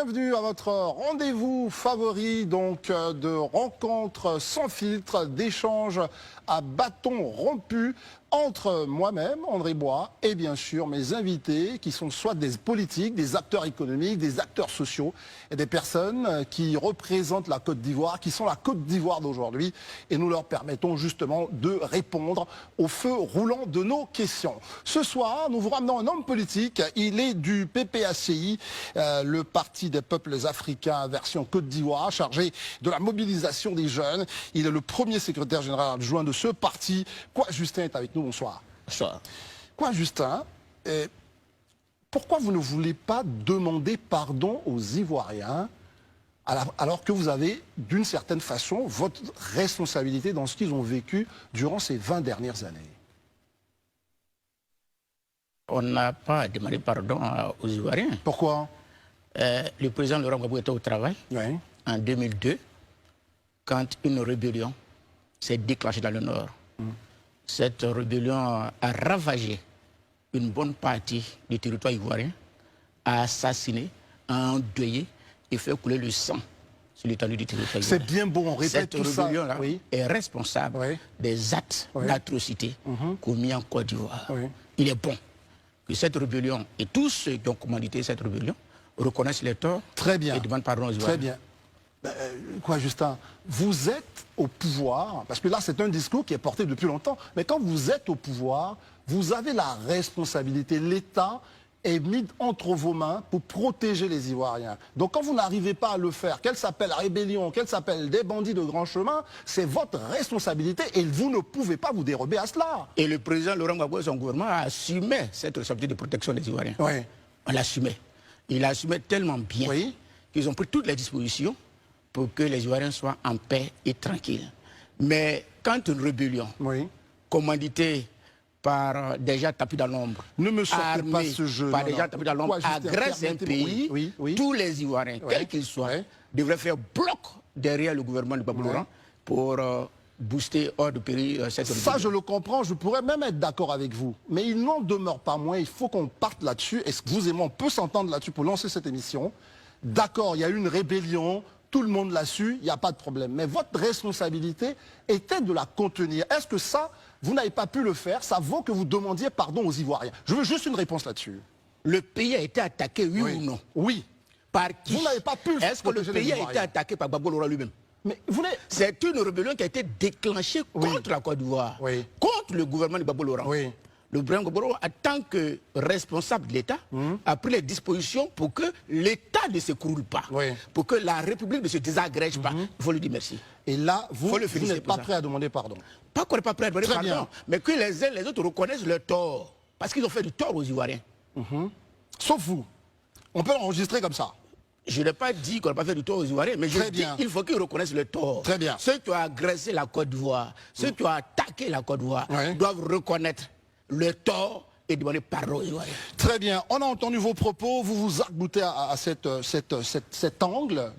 bienvenue à votre rendez-vous favori donc de rencontres sans filtre, d'échanges à bâton rompu entre moi-même, André Bois, et bien sûr mes invités qui sont soit des politiques, des acteurs économiques, des acteurs sociaux et des personnes qui représentent la Côte d'Ivoire, qui sont la Côte d'Ivoire d'aujourd'hui, et nous leur permettons justement de répondre au feu roulant de nos questions. Ce soir, nous vous ramenons un homme politique, il est du PPACI, le Parti des peuples africains version Côte d'Ivoire, chargé de la mobilisation des jeunes. Il est le premier secrétaire général adjoint de ce parti. Quoi, Justin est avec nous. Bonsoir. Bonsoir. Quoi, Justin, pourquoi vous ne voulez pas demander pardon aux Ivoiriens alors que vous avez, d'une certaine façon, votre responsabilité dans ce qu'ils ont vécu durant ces 20 dernières années? On n'a pas demandé pardon aux Ivoiriens. Pourquoi? Le président Laurent Gbagbo était au travail en 2002 quand une rébellion s'est déclenchée dans le Nord. Cette rébellion a ravagé une bonne partie du territoire ivoirien, a assassiné, a endeuillé et fait couler le sang sur l'étendue du territoire ivoirien. C'est bien beau, on répète tout ça. Cette rébellion-là est responsable des actes d'atrocité commis en Côte d'Ivoire. Il est bon que cette rébellion et tous ceux qui ont commandité cette rébellion reconnaissent les torts et demandent pardon aux Ivoiriens. Très bien. Quoi, Justin, vous êtes au pouvoir, parce que là c'est un discours qui est porté depuis longtemps, mais quand vous êtes au pouvoir, vous avez la responsabilité, l'État est mis entre vos mains pour protéger les Ivoiriens. Donc quand vous n'arrivez pas à le faire, qu'elle s'appelle rébellion, qu'elle s'appelle des bandits de grand chemin, c'est votre responsabilité et vous ne pouvez pas vous dérober à cela. Et le président Laurent Gbagbo et son gouvernement a assumé cette responsabilité de protection des Ivoiriens. On l'assumait. Il l'assumait tellement bien qu'ils ont pris toutes les dispositions pour que les Ivoiriens soient en paix et tranquilles. Mais quand une rébellion commanditée par des gens tapis dans l'ombre, pas ce jeu, par des gens tapis dans l'ombre, agresse un pays, tous les Ivoiriens, quels qu'ils soient, devraient faire bloc derrière le gouvernement de Gbagbo Laurent pour booster hors de péril cette rébellion. Ça, je le comprends, je pourrais même être d'accord avec vous. Mais il n'en demeure pas moins, il faut qu'on parte là-dessus. Est-ce que vous et moi, on peut s'entendre là-dessus pour lancer cette émission? D'accord, il y a eu une rébellion, tout le monde l'a su, il n'y a pas de problème. Mais votre responsabilité était de la contenir. Est-ce que ça, vous n'avez pas pu le faire? Ça vaut que vous demandiez pardon aux Ivoiriens. Je veux juste une réponse là-dessus. Le pays a été attaqué, oui ou non? Oui. Par qui? Vous n'avez pas pu. Est-ce que le pays a été attaqué par Gbagbo Laurent lui-même? Mais c'est une rébellion qui a été déclenchée contre la Côte d'Ivoire, contre le gouvernement de Gbagbo Laurent. Le gouvernement de Gbagbo Laurent, en tant que responsable de l'État, a pris les dispositions pour que l'État ne s'écroule pas, pour que la République ne se désagrège pas. Il faut lui dire merci. Et là, vous n'êtes pas prêt à demander pardon? Pas qu'on n'est pas prêt à demander pardon, mais que les uns et les autres reconnaissent leur tort, parce qu'ils ont fait du tort aux Ivoiriens. Sauf vous. On peut l'enregistrer comme ça. Je n'ai pas dit qu'on n'a pas fait du tort aux Ivoiriens, mais je dis qu'il faut qu'ils reconnaissent le tort. Très bien. Ceux qui ont agressé la Côte d'Ivoire, ceux qui ont attaqué la Côte d'Ivoire, doivent reconnaître le tort et demander pardon aux Ivoiriens. Très bien. On a entendu vos propos. Vous vous arc-boutez à cet angle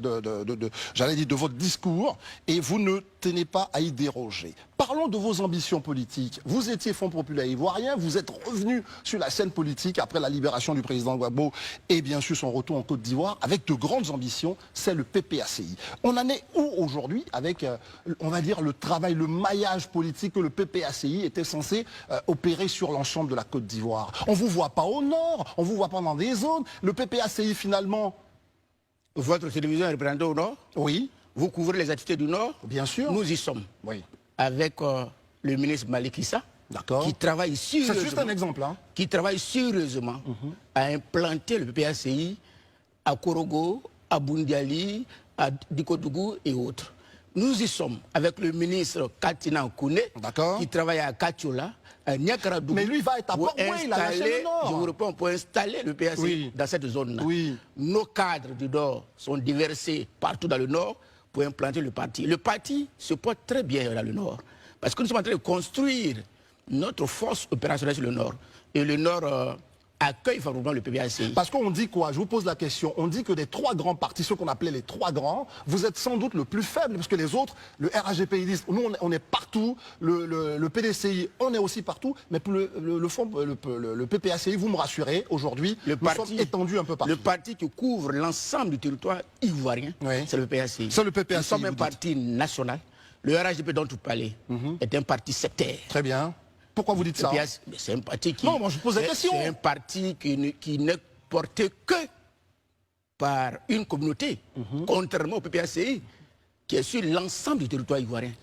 j'allais dire, de votre discours, et vous ne tenez pas à y déroger. Parlons de vos ambitions politiques. Vous étiez Front populaire ivoirien, vous êtes revenu sur la scène politique après la libération du président Gbagbo et bien sûr son retour en Côte d'Ivoire avec de grandes ambitions, c'est le PPACI. On en est où aujourd'hui avec, on va dire, le travail, le maillage politique que le PPACI était censé opérer sur l'ensemble de la Côte d'Ivoire? On ne vous voit pas au nord, on ne vous voit pas dans des zones. Le PPACI finalement... Votre télévision est représentée au nord? Oui. Vous couvrez les activités du nord? Bien sûr. Nous y sommes. Avec le ministre Malik Issa, qui travaille sérieusement. C'est juste un exemple. Qui travaille sérieusement à implanter le PPACI à Korogo, à Bundiali, à Dikodougou et autres. Nous y sommes avec le ministre Katina Kouné, qui travaille à Katiola, à Niakaradougou. Mais lui va être à Port-Bouin, il a lâché le nord. Je vous réponds, pour installer le PPACI dans cette zone-là. Nos cadres du nord sont déversés partout dans le nord pour implanter le parti. Le parti se porte très bien dans le nord, parce que nous sommes en train de construire notre force opérationnelle sur le nord. Et le nord accueille favorablement le PPACI. Parce qu'on dit quoi? Je vous pose la question. On dit que des trois grands partis, ceux qu'on appelait les trois grands, vous êtes sans doute le plus faible, parce que les autres, le RHGP, ils disent, nous on est partout, le PDCI, on est aussi partout, mais pour le PPACI, vous me rassurez, aujourd'hui, nous sommes étendus un peu partout. Le parti qui couvre l'ensemble du territoire ivoirien, c'est le PPACI. C'est le PPACI. Nous sommes un parti national. Le RHGP dont vous parlez est un parti sectaire. Très bien. Pourquoi vous dites ça? C'est un parti qui... Non, moi je pose la question. C'est un parti qui n'est porté que par une communauté, contrairement au PPACI, qui est sur l'ensemble du territoire ivoirien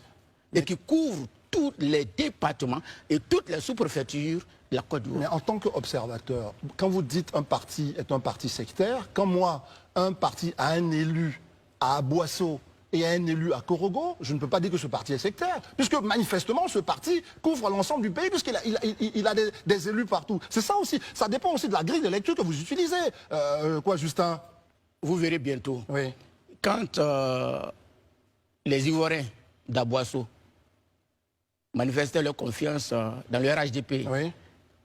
et qui couvre tous les départements et toutes les sous-préfectures de la Côte d'Ivoire. Mais en tant qu'observateur, quand vous dites un parti est un parti sectaire, quand moi, un parti a un élu à Boisseau et un élu à Korogo, je ne peux pas dire que ce parti est sectaire, puisque manifestement ce parti couvre l'ensemble du pays, puisqu'il a des élus partout. C'est ça aussi, ça dépend aussi de la grille de lecture que vous utilisez. Quoi, Justin? Vous verrez bientôt. Oui. Quand les Ivoiriens d'Aboisseau manifestaient leur confiance dans le RHDP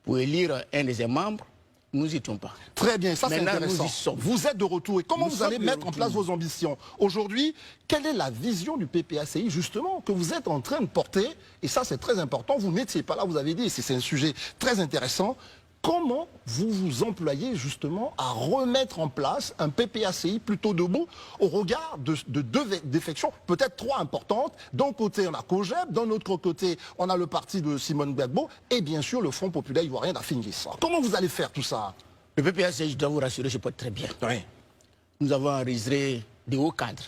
pour élire un de ses membres, nous n'y étions pas. Très bien, ça c'est intéressant. Nous y sommes. Vous êtes de retour. Et comment vous allez mettre en place vos ambitions? Aujourd'hui, quelle est la vision du PPACI, justement, que vous êtes en train de porter? Et ça, c'est très important. Vous n'étiez pas là, vous avez dit, c'est un sujet très intéressant. Comment vous vous employez, justement, à remettre en place un PPACI plutôt debout au regard de deux défections, peut-être trois importantes. D'un côté, on a COGEB, d'un autre côté, on a le parti de Simone Gbagbo et bien sûr le Front populaire ivoirien d'Afingis. Comment vous allez faire tout ça? Le PPACI, je dois vous rassurer, je porte très bien. Oui. Nous avons enregistré des hauts cadres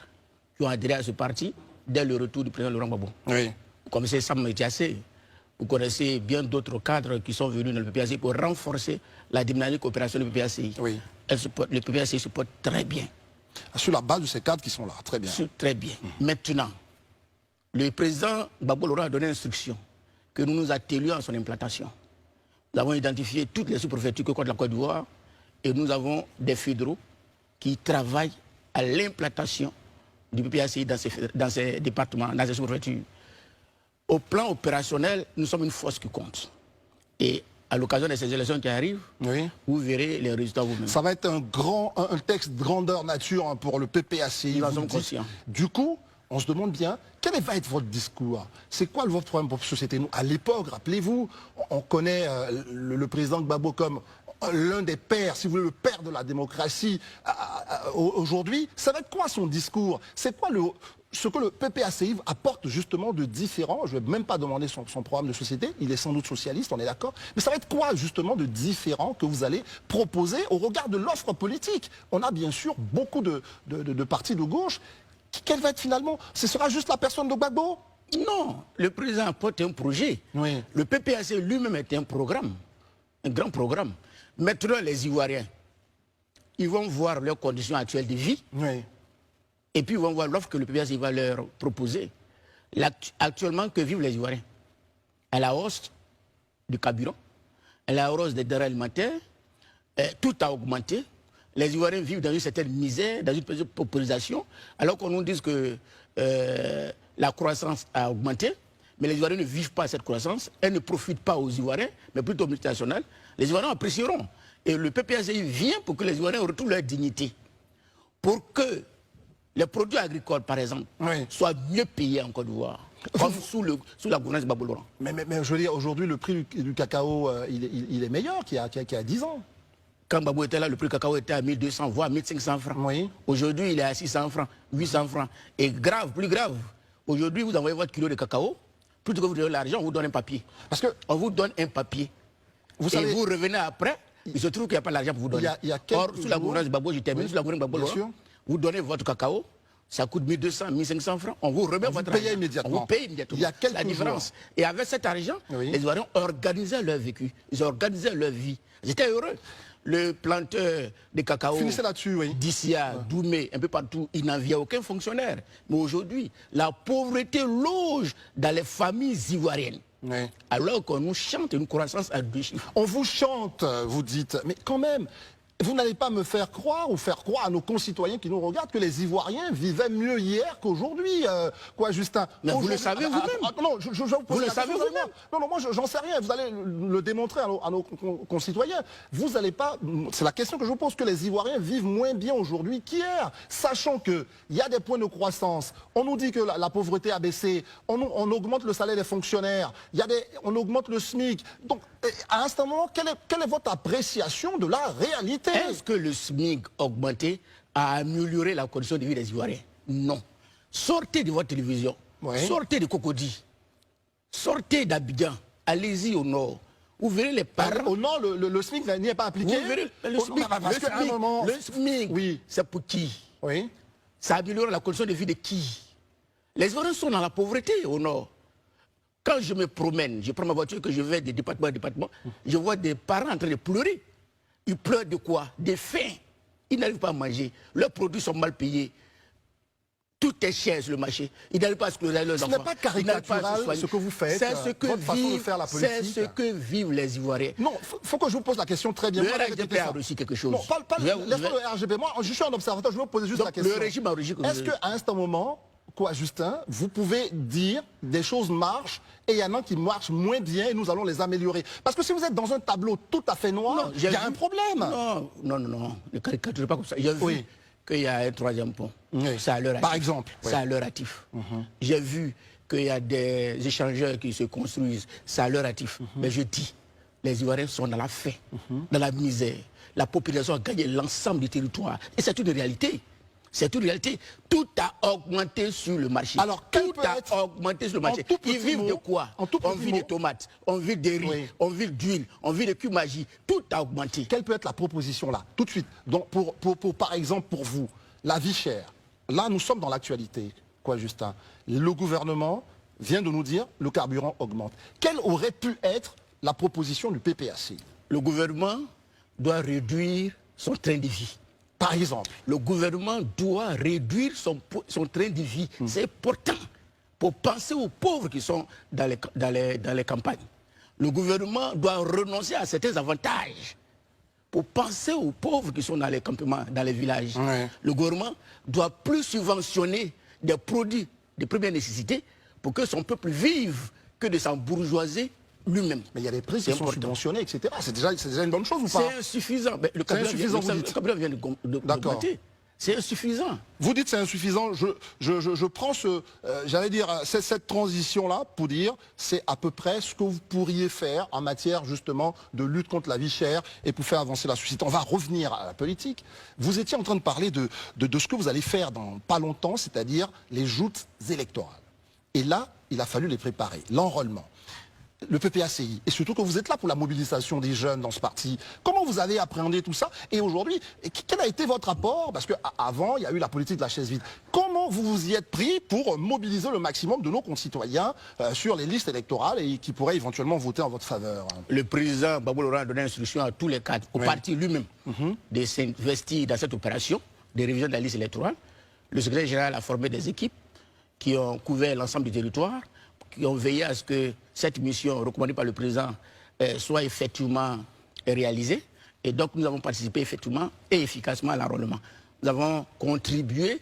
qui ont adhéré à ce parti dès le retour du président Laurent Gbagbo. Oui. Comme c'est Sam Diassé. Vous connaissez bien d'autres cadres qui sont venus dans le PPACI pour renforcer la dynamique opération du PPACI. Oui. Le PPACI se porte très bien. Sur la base de ces cadres qui sont là, très bien. Très bien. Maintenant, le président Gbagbo Laurent a donné instruction que nous nous attelions à son implantation. Nous avons identifié toutes les sous-préfectures que compte la Côte d'Ivoire et nous avons des fédéraux qui travaillent à l'implantation du PPACI dans ces départements, dans ces sous-préfectures. Au plan opérationnel, nous sommes une force qui compte. Et à l'occasion de ces élections qui arrivent, vous verrez les résultats vous-même. Ça va être un texte grandeur nature pour le PPACI. Nous en sommes conscients. Du coup, on se demande bien, quel va être votre discours? C'est quoi votre problème pour la société? À l'époque, rappelez-vous, on connaît le président Gbagbo comme l'un des pères, si vous voulez, le père de la démocratie. Aujourd'hui, ça va être quoi son discours? C'est quoi ce que le PPACI apporte justement de différent? Je ne vais même pas demander son programme de société, il est sans doute socialiste, on est d'accord. Mais ça va être quoi justement de différent que vous allez proposer au regard de l'offre politique? On a bien sûr beaucoup de partis de gauche. Quel va être finalement? Ce sera juste la personne de Gbagbo? Non, le président apporte un projet. Oui. Le PPACI lui-même est un programme, un grand programme. Maintenant, les Ivoiriens, ils vont voir leurs conditions actuelles de vie. Oui. Et puis ils vont voir l'offre que le PPACI va leur proposer. Actuellement, que vivent les Ivoiriens? À la hausse du carburant, à la hausse des denrées alimentaires, tout a augmenté. Les Ivoiriens vivent dans une certaine misère, dans une petite paupérisation, alors qu'on nous dit que la croissance a augmenté. Mais les Ivoiriens ne vivent pas cette croissance, elle ne profite pas aux Ivoiriens, mais plutôt aux multinationales. Les Ivoiriens apprécieront. Et le PPACI vient pour que les Ivoiriens retrouvent leur dignité. Pour que les produits agricoles, par exemple, soient mieux payés en Côte d'Ivoire, comme sous la gouvernance de Gbagbo Laurent. Mais je veux dire, aujourd'hui, le prix du cacao, il est meilleur qu'il y a 10 ans. Quand Gbagbo était là, le prix du cacao était à 1200, voire 1500 francs. Oui. Aujourd'hui, il est à 600 francs, 800 francs. Et grave, plus grave, aujourd'hui, vous envoyez votre kilo de cacao, plutôt que vous donnez l'argent, on vous donne un papier. Parce qu'on vous donne un papier. Vous savez, vous revenez après, il se trouve qu'il n'y a pas l'argent pour vous donner. Or, sous la gouvernance de Gbagbo, je termine, sous la gouvernance de Gbagbo Laurent, vous donnez votre cacao, ça coûte 1200, 1500 francs, on vous remet votre argent. Immédiatement. On vous paye immédiatement. Il y a quelques la différence. jours. Et avec cet argent, les Ivoiriens organisaient leur vécu, ils organisaient leur vie. Ils étaient heureux. Le planteur de cacao d'ici à Doumé, un peu partout, il n'enviait aucun fonctionnaire. Mais aujourd'hui, la pauvreté loge dans les familles ivoiriennes. Alors qu'on nous chante une croissance à 2 chiffres. On vous chante, vous dites, mais quand même, Vous n'allez pas me faire croire ou faire croire à nos concitoyens qui nous regardent que les Ivoiriens vivaient mieux hier qu'aujourd'hui, quoi, Justin. Mais vous le savez vous-même. Non, je vais vous poser le savez vous-même. Non, moi, j'en sais rien. Vous allez le démontrer à nos concitoyens. Vous n'allez pas... C'est la question que je vous pose, que les Ivoiriens vivent moins bien aujourd'hui qu'hier, sachant qu'il y a des points de croissance. On nous dit que la pauvreté a baissé. On augmente le salaire des fonctionnaires. On augmente le SMIC. Donc, à un certain moment, quelle est votre appréciation de la réalité? Est-ce que le SMIC augmenté a amélioré la condition de vie des Ivoiriens? Non. Sortez de votre télévision, sortez de Cocody, sortez d'Abidjan, allez-y au nord. Vous verrez les parents. Au nord, le SMIC n'y est pas appliqué. Vous verrez le SMIC, oui. C'est pour qui? Oui. Ça améliore la condition de vie de qui? Les Ivoiriens sont dans la pauvreté au nord. Quand je me promène, je prends ma voiture, que je vais de département à département, je vois des parents en train de pleurer. Ils pleurent de quoi? De faim. Ils n'arrivent pas à manger. Leurs produits sont mal payés. Tout est cher sur le marché. Ils n'arrivent pas à scolaire leurs enfants. Ce n'est pas caricatural ce que vous faites. C'est ce que votre façon de faire la politique. C'est ce que vivent les Ivoiriens. Non, il faut que je vous pose la question très bien. Le RGB a réussi quelque chose. Non, laisse-moi le RGB. Moi, je suis un observateur, je vais vous poser juste la question. Le régime a réussi. Est-ce qu'à un certain moment, quoi, Justin, vous pouvez dire des choses marchent et il y en a qui marchent moins bien et nous allons les améliorer? Parce que si vous êtes dans un tableau tout à fait noir, il y a un problème. Non. Ne caricaturez pas comme ça. J'ai vu qu'il y a un troisième pont. Ça a leur actif. Par exemple. Ça a leur actif. J'ai vu qu'il y a des échangeurs qui se construisent. Ça a leur actif. Mais je dis, les Ivoiriens sont dans la faim, dans la misère. La population a gagné l'ensemble du territoire. Et c'est une réalité. C'est une réalité. Tout a augmenté sur le marché. Alors, tout a augmenté sur le marché. Ils vivent de quoi? On vit de tomates, on vit de riz, on vit d'huile, on vit de cumagie. Tout a augmenté. Quelle peut être la proposition là, tout de suite? Donc, par exemple, pour vous, la vie chère. Là, nous sommes dans l'actualité. Quoi, Justin? Le gouvernement vient de nous dire le carburant augmente. Quelle aurait pu être la proposition du PPAC? Le gouvernement doit réduire son train de vie. Par exemple, le gouvernement doit réduire son train de vie. C'est important pour penser aux pauvres qui sont dans les campagnes. Le gouvernement doit renoncer à certains avantages pour penser aux pauvres qui sont dans les campements, dans les villages. Le gouvernement doit plus subventionner des produits de première nécessité pour que son peuple vive que de s'embourgeoiser lui-même. Mais il y a des prix qui sont subventionnés, etc. C'est déjà une bonne chose ou pas? C'est insuffisant. Le carburant vient d'augmenter. C'est insuffisant. Vous dites c'est insuffisant. Je prends j'allais dire, cette transition-là pour dire c'est à peu près ce que vous pourriez faire en matière justement de lutte contre la vie chère et pour faire avancer la société. On va revenir à la politique. Vous étiez en train de parler de ce que vous allez faire dans pas longtemps, c'est-à-dire les joutes électorales. Et là, il a fallu les préparer. L'enrôlement. Le PPACI, et surtout que vous êtes là pour la mobilisation des jeunes dans ce parti. Comment vous avez appréhendé tout ça? Et aujourd'hui, quel a été votre apport? Parce qu'avant, il y a eu la politique de la chaise vide. Comment vous vous y êtes pris pour mobiliser le maximum de nos concitoyens sur les listes électorales et qui pourraient éventuellement voter en votre faveur? Le président Babou Laurent a donné instruction à tous les cadres, au parti lui-même, de s'investir dans cette opération de révision de la liste électorale. Le secrétaire général a formé des équipes qui ont couvert l'ensemble du territoire, qui ont veillé à ce que cette mission recommandée par le président soit effectivement réalisée. Et donc nous avons participé effectivement et efficacement à l'enrôlement. Nous avons contribué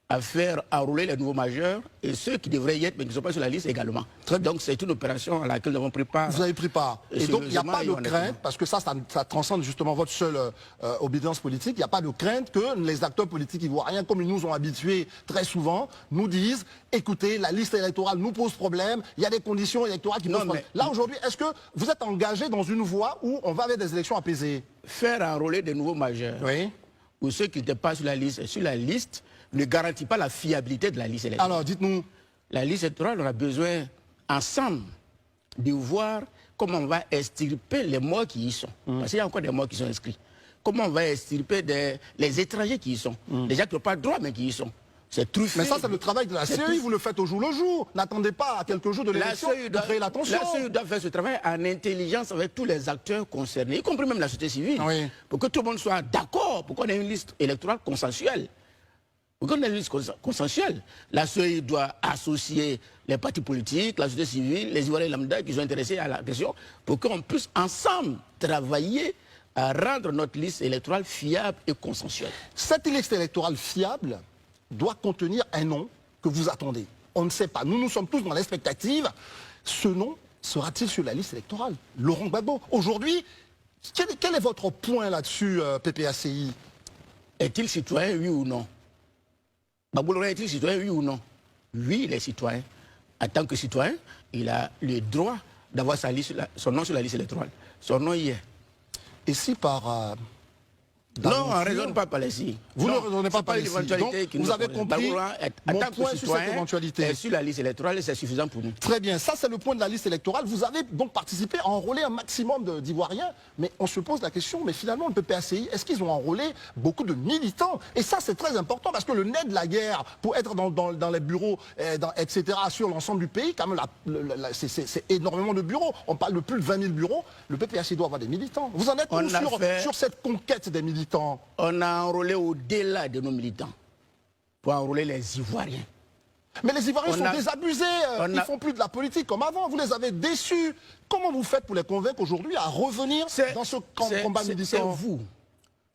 à faire enrôler les nouveaux majeurs et ceux qui devraient y être mais qui ne sont pas sur la liste également. Donc c'est une opération à laquelle nous avons pris part. Vous avez pris part. Et donc il n'y a pas de crainte, parce que ça transcende justement votre seule obédience politique, il n'y a pas de crainte que les acteurs politiques ivoiriens, comme ils nous ont habitués très souvent, nous disent, écoutez, la liste électorale nous pose problème, il y a des conditions électorales qui posent problème. Là aujourd'hui, est-ce que vous êtes engagé dans une voie où on va vers des élections apaisées? Faire enrôler des nouveaux majeurs, ou ceux qui n'étaient pas sur la liste, ne garantit pas la fiabilité de la liste électorale. Alors, dites-nous. La liste électorale, on a besoin, ensemble, de voir comment on va extirper les morts qui y sont. Parce qu'il y a encore des morts qui sont inscrits. Comment on va extirper les étrangers qui y sont. Les gens qui n'ont pas de droit, mais qui y sont. C'est truffé. Mais ça, c'est le travail de la CEI, vous le faites au jour le jour. N'attendez pas à quelques jours de l'élection de créer l'attention. La CEI doit faire ce travail en intelligence avec tous les acteurs concernés, y compris même la société civile, pour que tout le monde soit d'accord, pour qu'on ait une liste électorale consensuelle. Pour qu'on ait une liste consensuelle, la CEI doit associer les partis politiques, la société civile, les Ivoiriens lambda qui sont intéressés à la question, pour qu'on puisse ensemble travailler à rendre notre liste électorale fiable et consensuelle. Cette liste électorale fiable doit contenir un nom que vous attendez. On ne sait pas. Nous sommes tous dans l'expectative. Ce nom sera-t-il sur la liste électorale? Laurent Gbagbo. Aujourd'hui, quel est votre point là-dessus, PPACI? Est-il citoyen, oui ou non? Gbagbo Laurent est-il citoyen, oui ou non? Oui, il est citoyen. En tant que citoyen, il a le droit d'avoir son nom sur la liste électorale. Son nom y est. Et si par... non, on ne raisonne pas par ici. Vous ne raisonnez pas par ici. Donc, vous avez compris mon point sur cette éventualité. Sur la liste électorale, c'est suffisant pour nous. Très bien, ça c'est le point de la liste électorale. Vous avez donc participé à enrôler un maximum d'Ivoiriens, mais on se pose la question, mais finalement le PPACI, est-ce qu'ils ont enrôlé beaucoup de militants? Et ça c'est très important parce que le nez de la guerre, pour être dans les bureaux, etc., sur l'ensemble du pays, quand même, c'est énormément de bureaux. On parle de plus de 20 000 bureaux. Le PPACI doit avoir des militants. Vous en êtes où sur cette conquête des militants? On a enrôlé au-delà de nos militants pour enrôler les Ivoiriens. Mais les Ivoiriens sont désabusés, ils ne font plus de la politique comme avant, vous les avez déçus. Comment vous faites pour les convaincre aujourd'hui à revenir dans ce combat militant?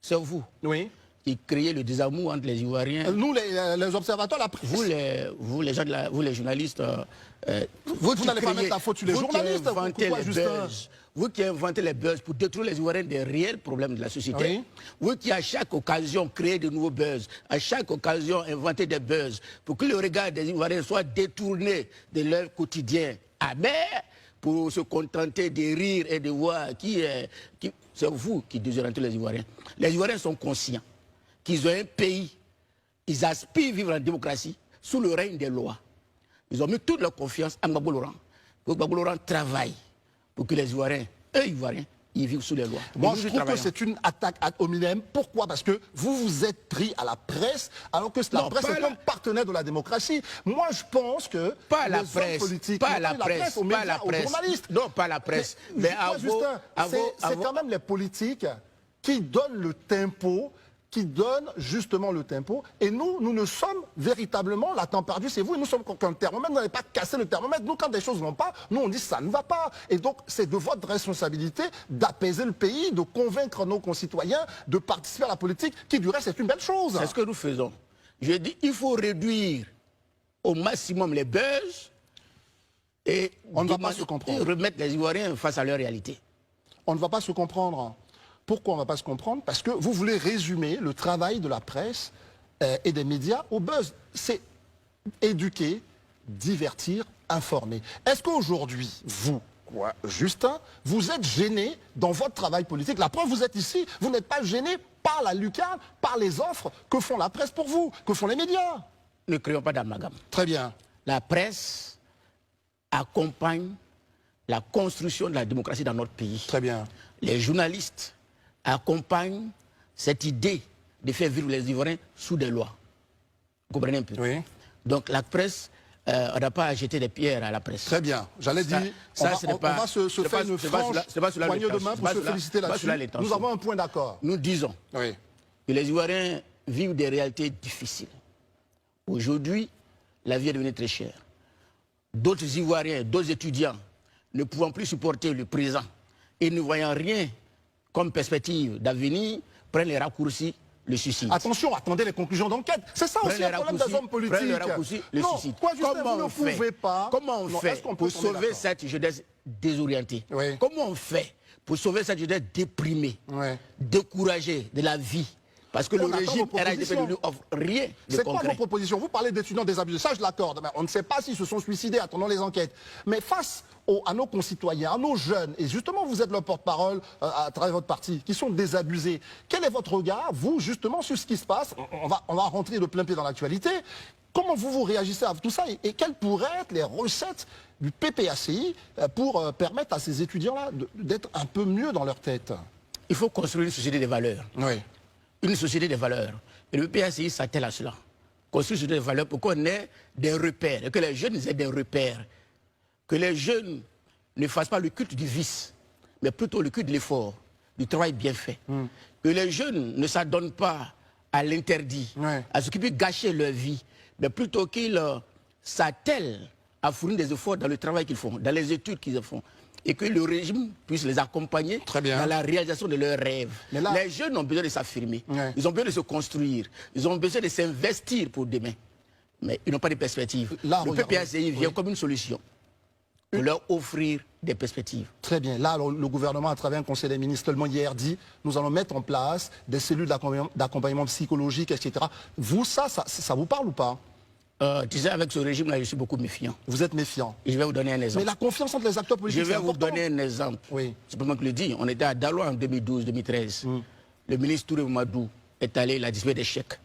C'est vous oui. qui créez le désamour entre les Ivoiriens. Nous, les observateurs, la presse. Vous les journalistes, vous n'allez pas mettre la faute sur les journalistes. Vous qui inventez les buzz pour détruire les Ivoiriens des réels problèmes de la société. Oui. Vous qui à chaque occasion créez de nouveaux buzz, à chaque occasion inventez des buzz pour que le regard des Ivoiriens soit détourné de leur quotidien amer pour se contenter de rire et de voir c'est vous qui désorientez les Ivoiriens. Les Ivoiriens sont conscients qu'ils ont un pays, ils aspirent à vivre en démocratie sous le règne des lois. Ils ont mis toute leur confiance à Gbagbo Laurent. Gbagbo Laurent travaille pour que les Ivoiriens, ils vivent sous les lois. Moi, je trouve que c'est une attaque ad hominem. Pourquoi? Parce que vous vous êtes pris à la presse, alors que la presse est comme partenaire de la démocratie. Moi, je pense que pas la presse, politiques, pas la presse, aux médias, aux journalistes. Non, pas la presse. Mais c'est quand même les politiques qui donnent le tempo, qui donne justement le tempo. Et nous ne sommes véritablement, la temps perdu, c'est vous, et nous sommes qu'un thermomètre. Vous n'allez pas casser le thermomètre. Nous, quand des choses ne vont pas, nous, on dit ça ne va pas. Et donc, c'est de votre responsabilité d'apaiser le pays, de convaincre nos concitoyens de participer à la politique, qui, du reste, est une belle chose. C'est ce que nous faisons. Je dis, il faut réduire au maximum les buzz et on ne va pas se comprendre. Remettre les Ivoiriens face à leur réalité. On ne va pas se comprendre. Pourquoi on ne va pas se comprendre? Parce que vous voulez résumer le travail de la presse et des médias au buzz. C'est éduquer, divertir, informer. Est-ce qu'aujourd'hui, vous, Justin, vous êtes gêné dans votre travail politique? La preuve, vous êtes ici, vous n'êtes pas gêné par la lucarne, par les offres que font la presse pour vous, que font les médias? Ne créons pas d'amalgame. Très bien. La presse accompagne la construction de la démocratie dans notre pays. Très bien. Les journalistes accompagne cette idée de faire vivre les Ivoiriens sous des lois. Vous comprenez un peu? Oui. Donc la presse, on n'a pas à jeter des pierres à la presse. Très bien. J'allais dire, on va se faire une franche poignée de main pour se féliciter là-dessus. Nous avons un point d'accord. Nous disons que les Ivoiriens vivent des réalités difficiles. Aujourd'hui, la vie est devenue très chère. D'autres Ivoiriens, d'autres étudiants ne pouvant plus supporter le présent et ne voyant rien comme perspective d'avenir, prennent les raccourcis, le suicide. Attention, attendez les conclusions d'enquête. C'est ça aussi le problème des hommes politiques. Prennent les raccourcis, le suicide. Comment on fait pour sauver cette jeunesse désorientée? Comment on fait pour sauver cette jeunesse déprimée, découragée de la vie? Parce que le régime RHDP ne lui offre rien de concret. C'est quoi vos propositions? Vous parlez d'étudiants désabusés, ça je l'accorde. On ne sait pas s'ils se sont suicidés, attendons les enquêtes. Mais face à nos concitoyens, à nos jeunes, et justement vous êtes leur porte-parole à travers votre parti, qui sont désabusés, quel est votre regard, vous, justement, sur ce qui se passe? On va rentrer de plein pied dans l'actualité. Comment vous réagissez à tout ça et quelles pourraient être les recettes du PPACI pour permettre à ces étudiants-là d'être un peu mieux dans leur tête? Il faut construire une société des valeurs. Oui. Une société des valeurs. Et le PACI s'attelle à cela. Construire une société des valeurs pour qu'on ait des repères, et que les jeunes aient des repères. Que les jeunes ne fassent pas le culte du vice, mais plutôt le culte de l'effort, du travail bien fait. Que les jeunes ne s'adonnent pas à l'interdit, à ce qui peut gâcher leur vie, mais plutôt qu'ils s'attellent à fournir des efforts dans le travail qu'ils font, dans les études qu'ils font. et que le régime puisse les accompagner dans la réalisation de leurs rêves. Là, les jeunes ont besoin de s'affirmer, ils ont besoin de se construire, ils ont besoin de s'investir pour demain. Mais ils n'ont pas de perspective. Là, le PPACI vient comme une solution pour leur offrir des perspectives. Très bien. Là, le gouvernement, à travers un conseil des ministres, seulement hier dit, nous allons mettre en place des cellules d'accompagnement psychologique, etc. Vous, ça vous parle ou pas? Tu sais, avec ce régime-là, je suis beaucoup méfiant. Vous êtes méfiant. Et je vais vous donner un exemple. Mais la confiance entre les acteurs politiques, je vais vous donner un exemple. Oui. C'est pas moi qui le dis. On était à Daloa en 2012-2013. Le ministre Touré Mamadou est allé, il a distribué des chèques,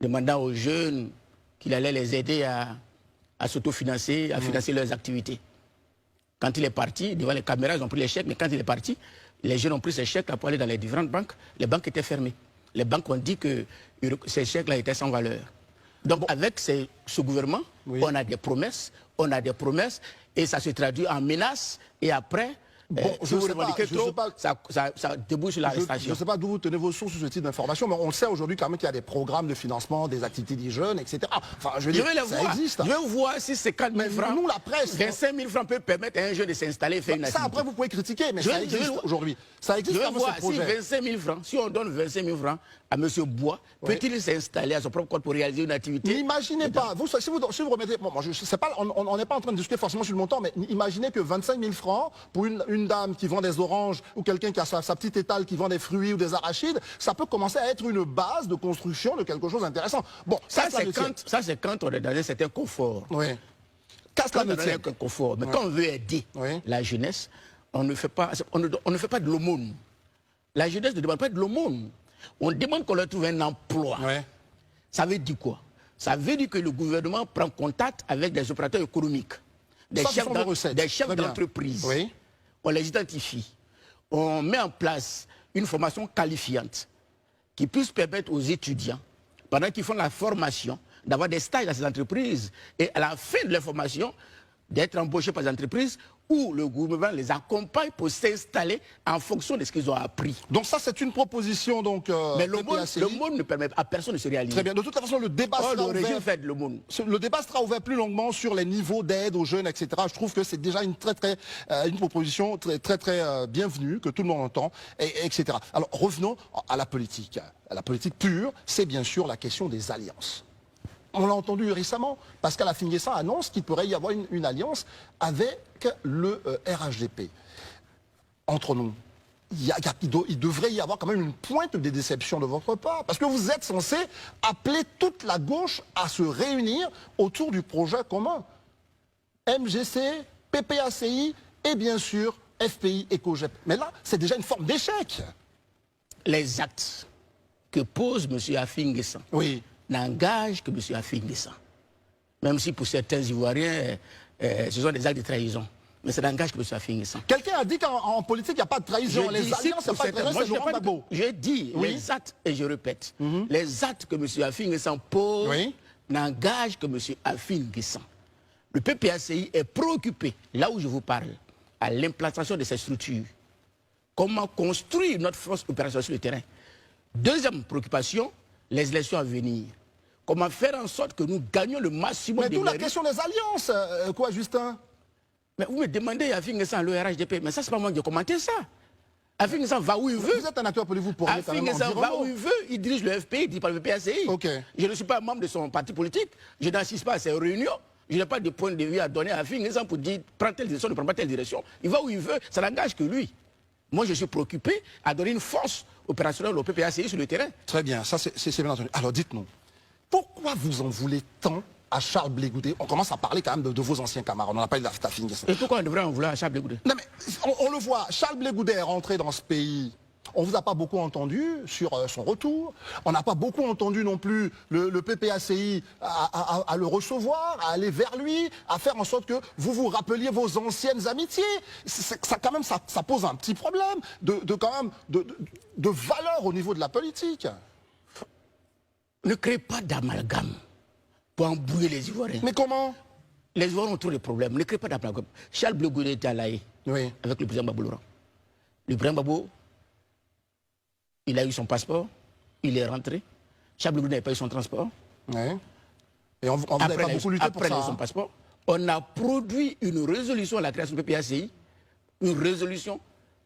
demandant aux jeunes qu'il allait les aider à s'autofinancer, à financer leurs activités. Quand il est parti, devant les caméras, ils ont pris les chèques, mais quand il est parti, les jeunes ont pris ces chèques pour aller dans les différentes banques. Les banques étaient fermées. Les banques ont dit que ces chèques-là étaient sans valeur. Donc avec ce gouvernement, on a des promesses, et ça se traduit en menaces, et après... ça débouche sur l'arrestation. Je ne sais pas d'où vous tenez vos sources sur ce type d'informations, mais on sait aujourd'hui quand même qu'il y a des programmes de financement des activités des jeunes, etc. Enfin, je veux dire, ça existe. Je vais voir si c'est 4 000 francs. Nous, la presse... 25 000 francs peut permettre à un jeune de s'installer et faire une activité. Ça, après, vous pouvez critiquer, mais ça existe aujourd'hui. Ça existe quand même, ce projet. Si 25 000 francs, si on donne 25 000 francs à M. Bois, peut-il s'installer à son propre compte pour réaliser une activité? N'imaginez pas, si vous remettez... Bon, je sais pas, on n'est pas en train de discuter forcément sur le montant, mais imaginez que 25 000 francs pour une dame qui vend des oranges ou quelqu'un qui a sa petite étale qui vend des fruits ou des arachides, ça peut commencer à être une base de construction de quelque chose d'intéressant. Bon, ça c'est quand on est dans un certain confort. Oui. Quand on est dans un confort. Mais quand on veut aider la jeunesse, on ne fait pas de l'aumône. La jeunesse ne demande pas de l'aumône. On demande qu'on leur trouve un emploi. Ça veut dire quoi? Ça veut dire que le gouvernement prend contact avec des opérateurs économiques, des chefs d'entreprise. On les identifie. On met en place une formation qualifiante qui puisse permettre aux étudiants, pendant qu'ils font la formation, d'avoir des stages dans ces entreprises et à la fin de leur formation, d'être embauchés par les entreprises où le gouvernement les accompagne pour s'installer en fonction de ce qu'ils ont appris. Donc ça, c'est une proposition donc. Mais le monde ne permet à personne de se réaliser. Très bien. De toute façon, le débat sera ouvert. Le débat sera ouvert plus longuement sur les niveaux d'aide aux jeunes, etc. Je trouve que c'est déjà une proposition très bienvenue que tout le monde entend, etc. Alors revenons à la politique. À la politique pure, c'est bien sûr la question des alliances. On l'a entendu récemment, Pascal Affi-N'Guessan annonce qu'il pourrait y avoir une alliance avec le RHDP. Entre nous, il devrait y avoir quand même une pointe de déception de votre part, parce que vous êtes censé appeler toute la gauche à se réunir autour du projet commun. MGC, PPACI et bien sûr FPI et COGEP. Mais là, c'est déjà une forme d'échec. Les actes que pose M. Affi-N'Guessan n'engage que M. Affi-N'Guessan. Même si pour certains Ivoiriens, ce sont des actes de trahison. Mais ça n'engage que M. Affi-N'Guessan. Quelqu'un a dit qu'en politique, il n'y a pas de trahison. Les alliances, il n'y a pas de trahison. J'ai dit les actes, et je répète, les actes que M. Affi-N'Guessan pose n'engagent que M. Affi-N'Guessan. Le PPACI est préoccupé, là où je vous parle, à l'implantation de ces structures. Comment construire notre force opérationnelle sur le terrain. Deuxième préoccupation, les élections à venir. Comment faire en sorte que nous gagnions le maximum de mérite. Mais d'où la question des alliances, quoi, Justin? Mais vous me demandez à Affi-N'Guessan, le RHDP, mais ça, c'est pas moi qui ai commenté ça. Affi-N'Guessan va où il veut. Vous êtes un acteur politique, vous pourriez Affi-N'Guessan va où il veut, il dirige le FPI, il dirige par le PPACI. Je ne suis pas membre de son parti politique, je n'assiste pas à ses réunions, je n'ai pas de point de vue à donner à Affi-N'Guessan pour dire prends telle direction, ne prends pas telle direction. Il va où il veut, ça n'engage que lui. Moi, je suis préoccupé à donner une force opérationnelle au PPACI sur le terrain. Très bien, ça c'est bien entendu. Alors dites-nous, pourquoi vous en voulez tant à Charles Blé Goudé? On commence à parler quand même de vos anciens camarades, on n'a pas eu d'Affi-N'Guessan. Et pourquoi on devrait en vouloir à Charles Blé Goudé? Non mais, on le voit, Charles Blé Goudé est rentré dans ce pays. On ne vous a pas beaucoup entendu sur son retour. On n'a pas beaucoup entendu non plus le PPACI à le recevoir, à aller vers lui, à faire en sorte que vous vous rappeliez vos anciennes amitiés. Quand même, ça pose un petit problème de valeur au niveau de la politique. Ne créez pas d'amalgame pour embrouiller les Ivoiriens. Mais comment? Les Ivoiriens ont trop de problèmes. Ne créez pas d'amalgame. Charles Blé Goudé était à La Haye avec le président Gbagbo Laurent. Le président Gbagbo, il a eu son passeport, il est rentré. Charles Blé Goudé n'a pas eu son transport. Et on n'avait pas beaucoup lutté pour ça. Après son passeport, on a produit une résolution à la création du PPACI une résolution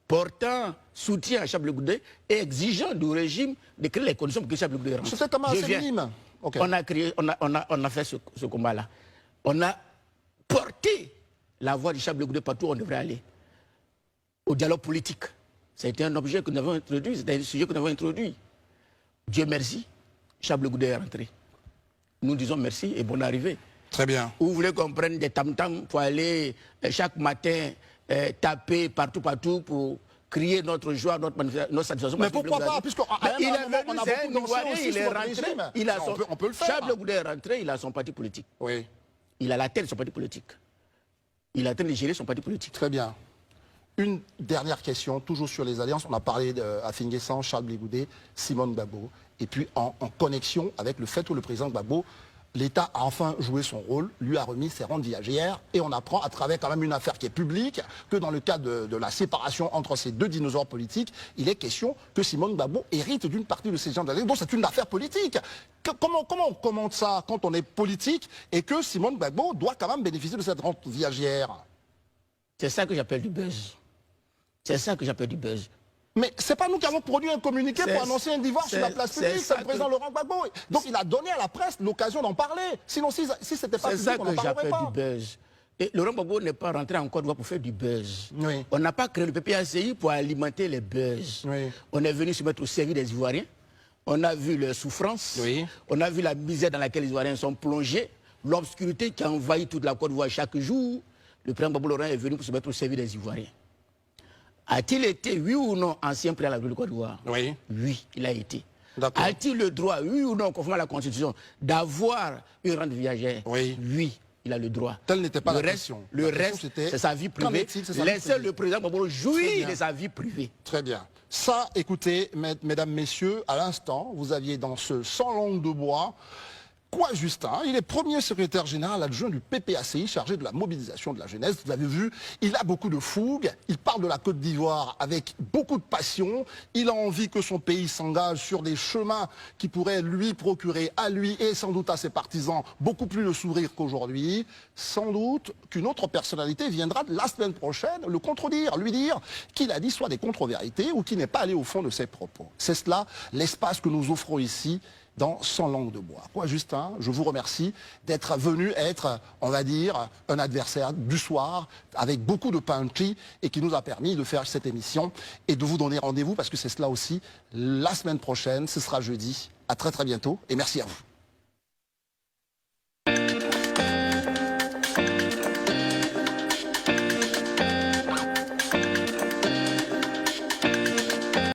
portant soutien à Charles Blé Goudé et exigeant du régime de créer les conditions pour que Charles Blé Goudé rentre. C'était quand même assez minime. Okay. On a fait ce combat-là. On a porté la voix de Charles Blé Goudé partout où on devrait aller. Au dialogue politique. C'était un objet que nous avons introduit, c'était un sujet que nous avons introduit. Dieu merci, Charles Blé Goudé est rentré. Nous disons merci et bonne arrivée. Très bien. Vous voulez qu'on prenne des tam-tams pour aller chaque matin taper partout pour crier notre joie, notre satisfaction. Mais pourquoi pas, puisqu'on il est venu, c'est un Ivoirien, il est rentré, on peut le faire. Charles Blé Goudé est rentré, il a son parti politique. Oui. Il a la tête de son parti politique. Il est en train de gérer son parti politique. Très bien. Une dernière question, toujours sur les alliances. On a parlé d'Afin Guessan, Charles Blé Goudé, Simone Gbagbo. Et puis en connexion avec le fait où le président Gbagbo, l'État a enfin joué son rôle, lui a remis ses rentes viagères. Et on apprend à travers quand même une affaire qui est publique que dans le cas de la séparation entre ces deux dinosaures politiques, il est question que Simone Gbagbo hérite d'une partie de ces gens d'alliance. Donc c'est une affaire politique. Comment on commente ça quand on est politique et que Simone Gbagbo doit quand même bénéficier de cette rente viagère? C'est ça que j'appelle du buzz. C'est ça que j'appelle du buzz. Mais c'est pas nous qui avons produit un communiqué pour annoncer un divorce sur la place publique, c'est le président Laurent Gbagbo. Donc il a donné à la presse l'occasion d'en parler. Sinon, si c'était pas public, on n'en parlerait pas. C'est ça que j'appelle du buzz. Et Laurent Gbagbo n'est pas rentré en Côte d'Ivoire pour faire du buzz. Oui. On n'a pas créé le PPACI pour alimenter les buzz. Oui. On est venu se mettre au service des Ivoiriens. On a vu leurs souffrances. Oui. On a vu la misère dans laquelle les Ivoiriens sont plongés. L'obscurité qui a envahi toute la Côte d'Ivoire chaque jour. Le président Gbagbo Laurent est venu pour se mettre au service des Ivoiriens. A-t-il été, oui ou non, ancien président de la Côte d'Ivoire? Oui. Oui, il a été. A-t-il le droit, oui ou non, conformément à la Constitution, d'avoir une rente viagère? Oui. Oui, il a le droit. Telle n'était pas la question. Le reste, c'est sa vie privée. Laissez le président Gbagbo jouir de sa vie privée. Très bien. Ça, écoutez, mesdames, messieurs, à l'instant, vous aviez dans ce sans langue de bois Quoi Justin, il est premier secrétaire général adjoint du PPACI chargé de la mobilisation de la jeunesse. Vous avez vu, il a beaucoup de fougue, il parle de la Côte d'Ivoire avec beaucoup de passion, il a envie que son pays s'engage sur des chemins qui pourraient lui procurer à lui et sans doute à ses partisans beaucoup plus de sourire qu'aujourd'hui. Sans doute qu'une autre personnalité viendra la semaine prochaine le contredire, lui dire qu'il a dit soit des contre-vérités ou qu'il n'est pas allé au fond de ses propos. C'est cela l'espace que nous offrons ici dans Sans langue de bois. Quoi, Justin, je vous remercie d'être venu être, on va dire, un adversaire du soir avec beaucoup de punchy et qui nous a permis de faire cette émission et de vous donner rendez-vous parce que c'est cela aussi la semaine prochaine, ce sera jeudi. À très très bientôt et merci à vous.